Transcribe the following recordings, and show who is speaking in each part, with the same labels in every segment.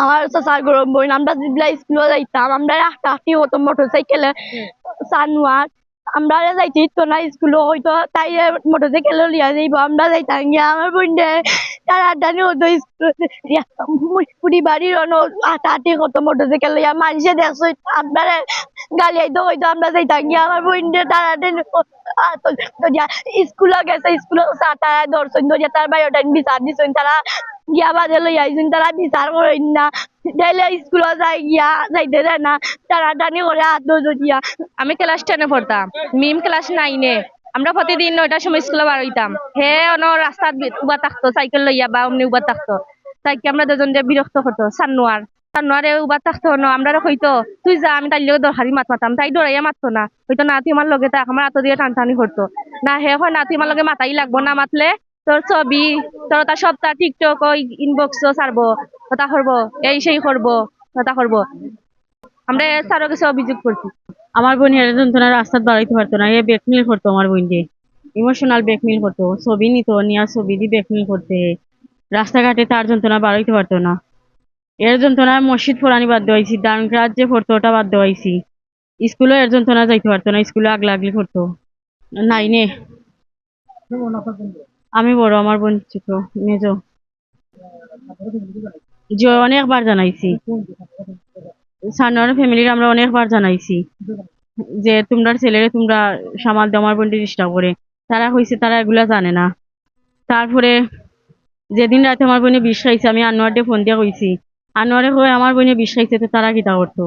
Speaker 1: আমার চাচার গরম বই আমরা যেগুলা স্কুলে যাইতাম আমরা হাঁটাহাঁটি হতো মোটরসাইকেলে সানোয়ার আমরা যাইতে তো না স্কুলে হয়তো তাই মোটরসাইকেলে লিয়া যাইব আমরা যাইতাম গিয়া আমার বোনডে তার আড্ডানি হতো স্কুল বাড়ির হাঁটাহাঁটি হতো মোটরসাইকেল লিয়া মানুষে দেখছো আপনারা গালি আইতো হয়তো আমরা যাইতাম গিয়া আমার বোনডে তার আড্ডানি স্কুলে গেছে স্কুলে চাটা ধরছেন ধরিয়া তার বায়োটা বিচার দিছেন তারা গিয়া বাজে লই আইছেন তারা বিচার করেন না ডেলে স্কুলে যাই গিয়া যাইতে দেয় না তারা টানি করে হাত দিয়া।
Speaker 2: আমি ক্লাস 10-এ পড়তাম, মিম ক্লাস 9-এ। আমরা প্রতিদিন 9টার সময় স্কুলে বার হইতাম। হে রাস্তাত উবা থাকতো সাইকেল লইয়া বা অমনি উবা থাকতো। তাইকে আমরা দুজন যে বিরক্ত হতো সানোয়ারে উবা থাকতো আমরা হইতো তুই যা আমি তাই লগে দরকারি মাত মাতাম তাই ডরাইয়া মারতো না হয়তো না তুই আমার লগে থাক আমার হাত দিয়ে টানটানি করতো না হে হয় না তুই আমার লগে মাতাই লাগবো না মাতলে তোর ছবি তোর তা সব তা টিকটক ওই ইনবক্স ছাড়বো কথা করবো এই সেই করবো কথা করবো আমরা স্যারের কাছে অভিযোগ করছি।
Speaker 3: আমার বোন হেরে যন্ত্রণা রাস্তাত বাড়াইতে পারতো না, এ ব্যাকমিল করতো আমার বোন দিয়ে ইমোশনাল ব্যাকমিল করতো, ছবি নিত নিয়ে ছবি দিয়ে ব্যাকমিল করতে রাস্তাঘাটে তার যন্ত্রণা বাড়াইতে পারতো না। এর যন্ত্রণা মসজিদ ফোরানি বাদ দেওয়াইছি, ডানগ্রাজ যে পড়তো ওটা বাদ দেওয়াইছি, স্কুলে এর যন্ত্রণা যাইতে পারতো না, স্কুলে আগলা আগলি করতো। নাইনে আমি বড়, আমার বোন ছোট মেজো। যে অনেকবার জানাইছি, সানোয়ার ফ্যামিলির আমরা অনেকবার জানাইছি যে তোমরা ছেলেরে তোমরা সামাল দাও, আমার বোনটি ডিস্টার্ব করে। তারা হয়েছে তারা এগুলা জানে না। তারপরে যেদিন রাতে আমার বোনে বিষ খাইছে আমি আনোয়ারকে ফোন দিয়ে কইছি, আনোয়ারে কই আমার বোনে বিষ খাইছে তো তারা কিতা করতো,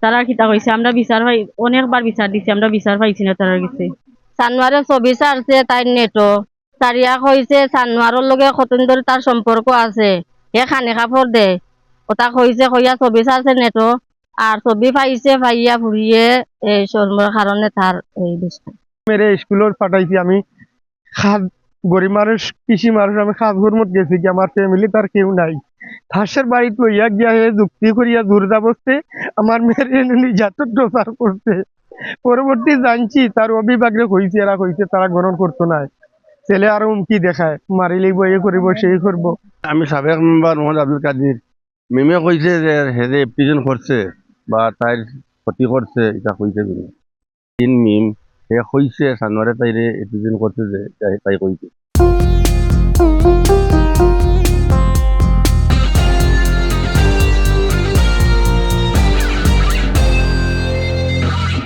Speaker 3: তারা কিতা কইছে আমরা বিচার পাই, অনেকবার বিচার দিছি আমরা বিচার পাইছি না তারা গেছে।
Speaker 4: সানোয়ারে ছবি ছাড়ছে তাই নেটো সারিয়া কইছে সানোয়ারের লগে কতদিন ধরে তার সম্পর্ক আছে হে খানে কাপড় দে ওটা কইছে কইয়া ছবি ছাড়ছে নেটো আর ছবি পাইছে পাইয়া ফুরিয়ে এই শর্মর কারণে তার এই বিষয়
Speaker 5: মেরে স্কুলের পাঠাইছি আমি খাদ গরিব মানুষ কৃষি মানুষ আমি খাদ ঘরমত গেছি কি আমার ফ্যামিলি তার কেউ নাই ফাঁসের বাড়িতে লইয়া গিয়া হে যুক্তি করিয়া দূর যাবস্তে আমার মেয়ের নির্যাতন প্রচার করছে। পরবর্তী জানছি তার অভিভাবকরে কইছে এরা কইছে তারা গ্রহণ করতো না, ছেলে আরো হুমকি দেখায় মারি লইব এ করিব সেই করব।
Speaker 6: আমি সাবেক মেম্বার মোহাম্মদ আব্দুল কাদির মিমে কইছে যে হেরে প্রিজন করছে বা তাই ক্ষতি করছে এটা কইছে তিন মিম হে কইছে সানোয়ারে তাইরে প্রিজন করছে যে তাই কইছে।